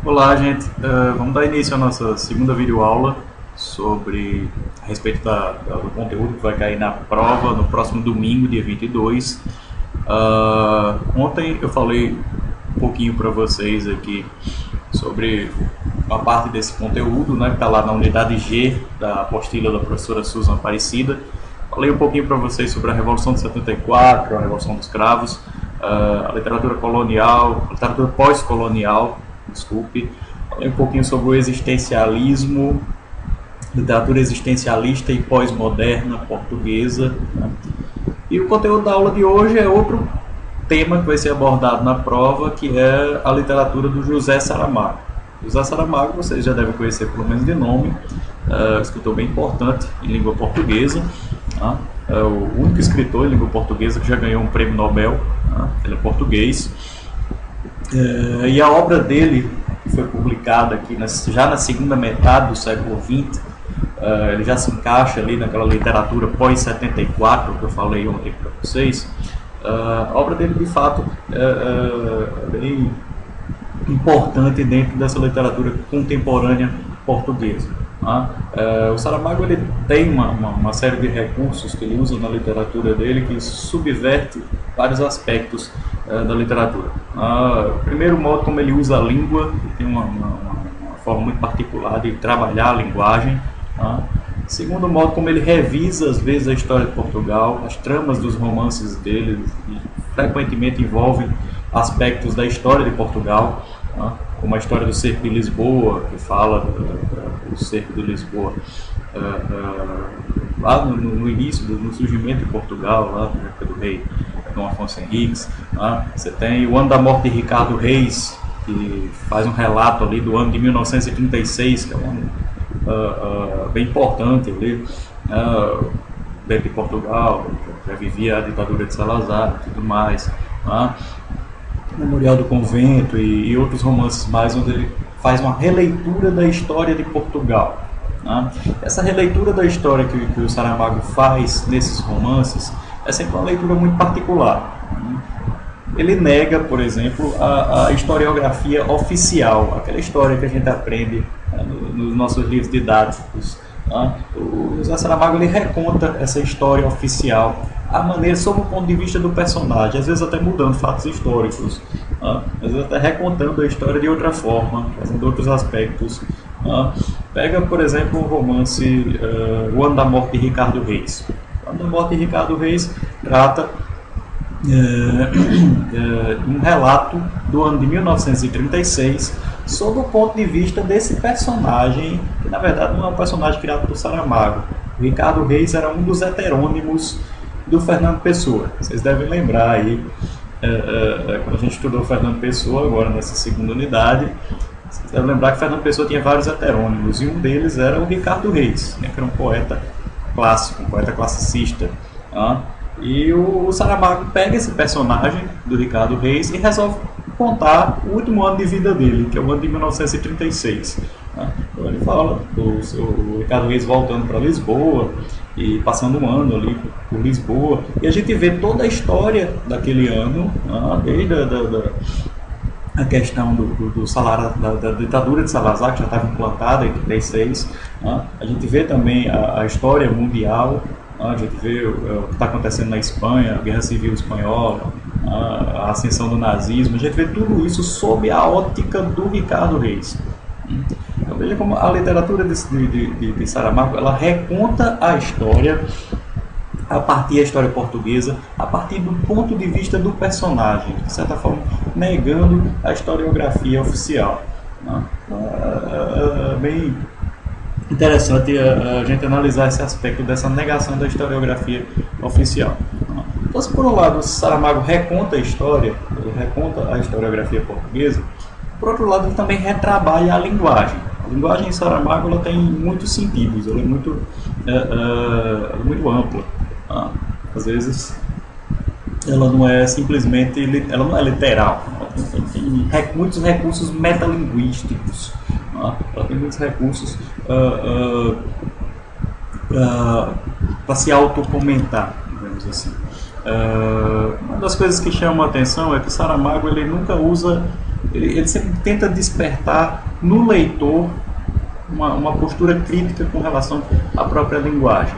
Olá, gente. Vamos dar início à nossa segunda videoaula sobre a respeito do conteúdo que vai cair na prova no próximo domingo, dia 22. Ontem eu falei um pouquinho para vocês aqui sobre uma parte desse conteúdo, né, que está lá na unidade G da apostila da professora Susan Aparecida. Falei um pouquinho para vocês sobre a Revolução de 74, a Revolução dos Cravos, a literatura colonial, a literatura pós-colonial, desculpe. Falei um pouquinho sobre o existencialismo, literatura existencialista e pós-moderna portuguesa, né? E o conteúdo da aula de hoje é outro tema que vai ser abordado na prova, que é a literatura do José Saramago. José Saramago, vocês já devem conhecer pelo menos de nome, escritor bem importante em língua portuguesa, tá? É o único escritor em língua portuguesa que já ganhou um prêmio Nobel, tá? Ele é português. E a obra dele, que foi publicada aqui já na segunda metade do século XX, ele já se encaixa ali naquela literatura pós-74 que eu falei ontem para vocês. A obra dele, de fato, é bem importante dentro dessa literatura contemporânea portuguesa. O Saramago ele tem uma série de recursos que ele usa na literatura dele que subverte vários aspectos da literatura. Primeiro, o modo como ele usa a língua, tem uma forma muito particular de trabalhar a linguagem. Segundo, o modo como ele revisa às vezes a história de Portugal, as tramas dos romances dele frequentemente envolvem aspectos da história de Portugal, como a história do cerco de Lisboa, que fala do cerco de Lisboa lá no início, no surgimento de Portugal, lá na época do rei Dom Afonso Henriques. Você tem o ano da morte de Ricardo Reis, que faz um relato ali do ano de 1936, que é um ano bem importante ali, dentro de Portugal, já vivia a ditadura de Salazar e tudo mais. Memorial do Convento e outros romances mais, onde ele faz uma releitura da história de Portugal. Essa releitura da história que o Saramago faz nesses romances é sempre uma leitura muito particular. Ele nega, por exemplo, a historiografia oficial, aquela história que a gente aprende nos nossos livros didáticos. O José Saramago ele reconta essa história oficial, a maneira, sob o ponto de vista do personagem, às vezes até mudando fatos históricos, às vezes até recontando a história de outra forma, trazendo outros aspectos. Pega, por exemplo, o romance O Ano da Morte de Ricardo Reis. O Ano da Morte de Ricardo Reis trata um relato do ano de 1936 sob o ponto de vista desse personagem, que na verdade não é um personagem criado por Saramago. O Ricardo Reis era um dos heterônimos do Fernando Pessoa. Vocês devem lembrar aí, quando a gente estudou Fernando Pessoa, agora nessa segunda unidade, vocês devem lembrar que Fernando Pessoa tinha vários heterônimos, e um deles era o Ricardo Reis, né, que era um poeta clássico, um poeta classicista. E o Saramago pega esse personagem do Ricardo Reis e resolve contar o último ano de vida dele, que é o ano de 1936. Então ele fala o Ricardo Reis voltando para Lisboa e passando um ano ali por Lisboa, e a gente vê toda a história daquele ano, desde a questão do salário, da ditadura de Salazar, que já estava implantada em 1936. A gente vê também a história mundial. A gente vê o que está acontecendo na Espanha, a Guerra Civil Espanhola, a ascensão do nazismo. A gente vê tudo isso sob a ótica do Ricardo Reis. Então veja como a literatura de Saramago ela reconta a história a partir da história portuguesa, a partir do ponto de vista do personagem, de certa forma negando a historiografia oficial. Bem interessante a gente analisar esse aspecto dessa negação da historiografia oficial. Então, se por um lado Saramago reconta a história, ele reconta a historiografia portuguesa, por outro lado ele também retrabalha a linguagem. A linguagem em Saramago ela tem muitos sentidos, ela é muito ampla. Às vezes ela não é simplesmente, ela não é literal, tem muitos recursos metalinguísticos. Ela tem muitos recursos para se autocomentar, digamos assim. Uma das coisas que chama a atenção é que Saramago ele nunca usa ele sempre tenta despertar no leitor uma postura crítica com relação à própria linguagem.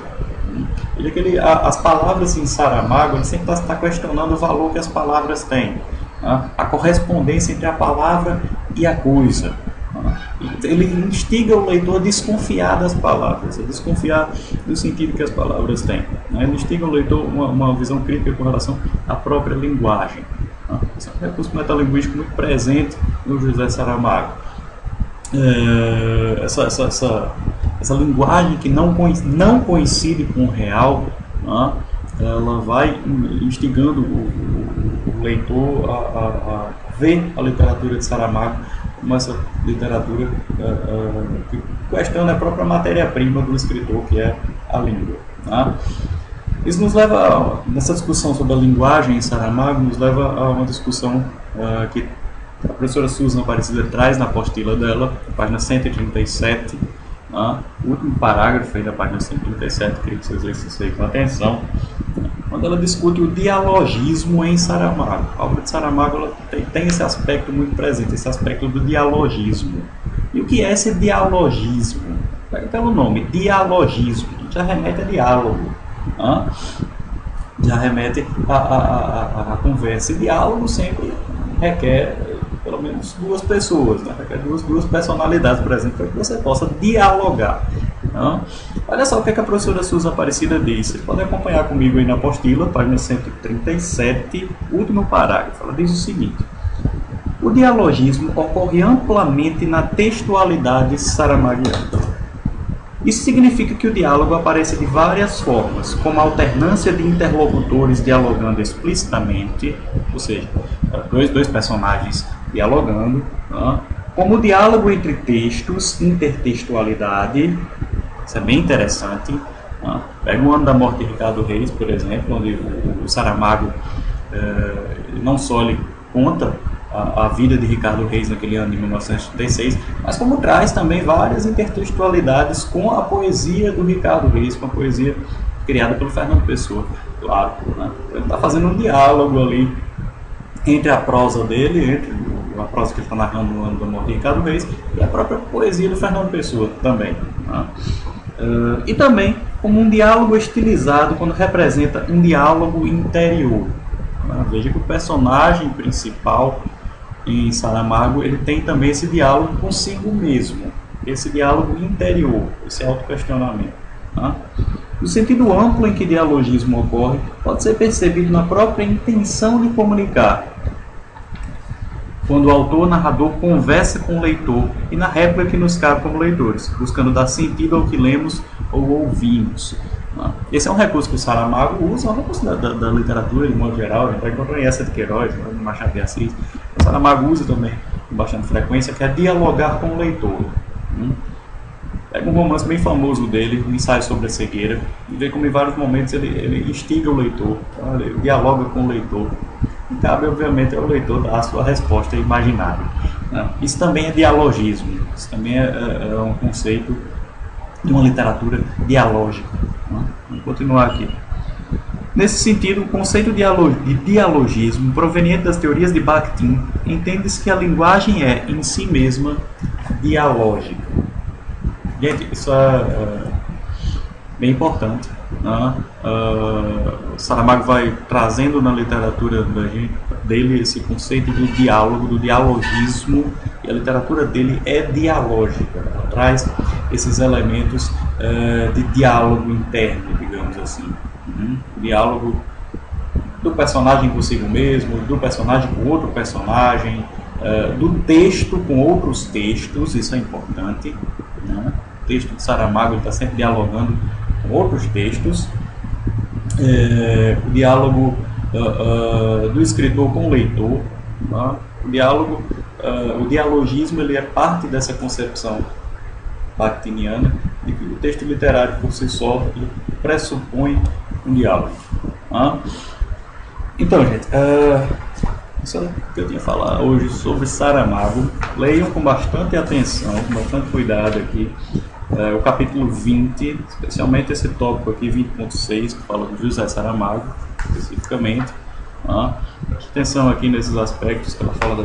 As palavras em Saramago, ele sempre está questionando o valor que as palavras têm, a correspondência entre a palavra e a coisa. Ele instiga o leitor a desconfiar das palavras, a desconfiar do sentido que as palavras têm. Ele instiga o leitor uma visão crítica com relação à própria linguagem. Esse é um recurso metalinguístico muito presente no José Saramago. Essa linguagem que não coincide com o real, ela vai instigando o leitor a ver a literatura de Saramago como essa literatura que questiona a própria matéria-prima do escritor, que é a língua. Isso nos leva, nessa discussão sobre a linguagem em Saramago, nos leva a uma discussão que a professora Susan Aparecida traz na apostila dela, na página 137, o último parágrafo aí da página 137, queria que vocês lessem isso aí com atenção, quando ela discute o dialogismo em Saramago. A obra de Saramago ela tem esse aspecto muito presente, esse aspecto do dialogismo. E o que é esse dialogismo? Pega pelo nome, dialogismo, já remete a diálogo, já remete a conversa. E diálogo sempre requer pelo menos duas pessoas, requer duas personalidades, por exemplo, para que você possa dialogar. Olha só o que a professora Susan Aparecida diz. Vocês podem acompanhar comigo aí na apostila, página 137, último parágrafo. Ela diz o seguinte: o dialogismo ocorre amplamente na textualidade saramaguiana. Isso significa que o diálogo aparece de várias formas, como a alternância de interlocutores dialogando explicitamente, ou seja, dois personagens dialogando, como o diálogo entre textos, intertextualidade. Isso é bem interessante. Pega o Ano da Morte de Ricardo Reis, por exemplo, onde o Saramago não só ele conta a vida de Ricardo Reis naquele ano de 1936, mas como traz também várias intertextualidades com a poesia do Ricardo Reis, com a poesia criada pelo Fernando Pessoa, claro. Ele está fazendo um diálogo ali entre a prosa dele, entre a prosa que ele está narrando no Ano da Morte de Ricardo Reis, e a própria poesia do Fernando Pessoa também. E também como um diálogo estilizado quando representa um diálogo interior. Veja que o personagem principal em Saramago ele tem também esse diálogo consigo mesmo, esse diálogo interior, esse autoquestionamento. O sentido amplo em que dialogismo ocorre pode ser percebido na própria intenção de comunicar, quando o autor-narrador conversa com o leitor e na réplica que nos cabe como leitores, buscando dar sentido ao que lemos ou ouvimos. Esse é um recurso que o Saramago usa, é um recurso da literatura de modo geral, a gente vai encontrar em Essa de Queiroz, no Machado de Assis. O Saramago usa também com bastante frequência, que é dialogar com o leitor. Pega um romance bem famoso dele, um ensaio sobre a cegueira, e vê como em vários momentos ele instiga o leitor, ele dialoga com o leitor. E cabe, obviamente, ao leitor dar a sua resposta imaginária. Isso também é dialogismo, isso também é um conceito de uma literatura dialógica. Vamos continuar aqui. Nesse sentido, o conceito de dialogismo, proveniente das teorias de Bakhtin, entende-se que a linguagem é, em si mesma, dialógica. Gente, isso é bem importante. Saramago vai trazendo na literatura dele esse conceito do diálogo, do dialogismo, e a literatura dele é dialógica. Ela traz esses elementos de diálogo interno, digamos assim. Diálogo do personagem consigo mesmo, do personagem com outro personagem, do texto com outros textos, isso é importante. O texto de Saramago está sempre dialogando com outros textos. O diálogo do escritor com o leitor. O dialogismo ele é parte dessa concepção bakhtiniana de que o texto literário por si só pressupõe um diálogo. Então, gente, isso é o que eu tinha a falar hoje sobre Saramago. Leiam com bastante atenção, com bastante cuidado aqui o capítulo 20, especialmente esse tópico aqui, 20.6, que fala do José Saramago, especificamente. Tá? Preste atenção aqui nesses aspectos que ela fala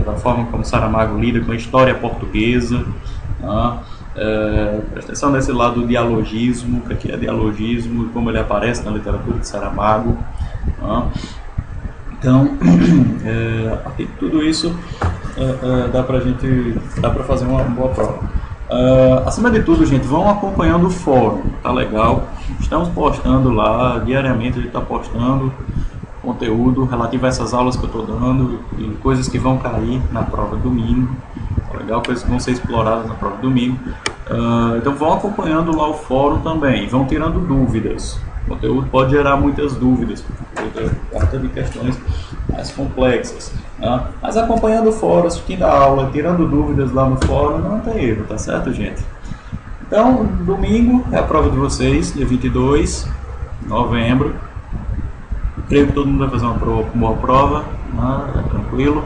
da forma como Saramago lida com a história portuguesa. Tá? Preste atenção nesse lado do dialogismo, o que é dialogismo e como ele aparece na literatura de Saramago. Tá? Então, a partir de tudo isso, dá para fazer uma boa prova. Acima de tudo, gente, vão acompanhando o fórum, tá legal? Estamos postando lá, diariamente a gente está postando conteúdo relativo a essas aulas que eu estou dando e coisas que vão cair na prova domingo, tá legal? Coisas que vão ser exploradas na prova domingo. Então vão acompanhando lá o fórum também, vão tirando dúvidas. O conteúdo pode gerar muitas dúvidas, porque trata de questões mais complexas. Tá? Mas acompanhando o fórum, assistindo a aula, tirando dúvidas lá no fórum, não tem erro, tá certo, gente? Então, domingo é a prova de vocês, dia 22 de novembro. Creio que todo mundo vai fazer uma boa prova, né? Tranquilo.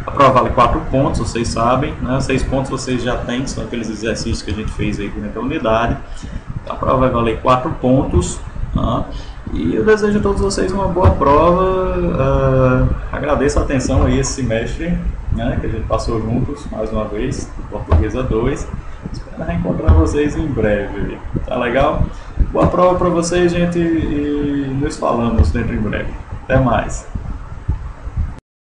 A prova vale 4 pontos, vocês sabem, né? 6 pontos vocês já têm, são aqueles exercícios que a gente fez aí durante a unidade. A prova vai valer 4 pontos. Tá? E eu desejo a todos vocês uma boa prova. Agradeço a atenção aí esse semestre, né, que a gente passou juntos mais uma vez, Portuguesa 2. Espero reencontrar vocês em breve. Tá legal? Boa prova para vocês, gente, e nos falamos dentro em breve. Até mais.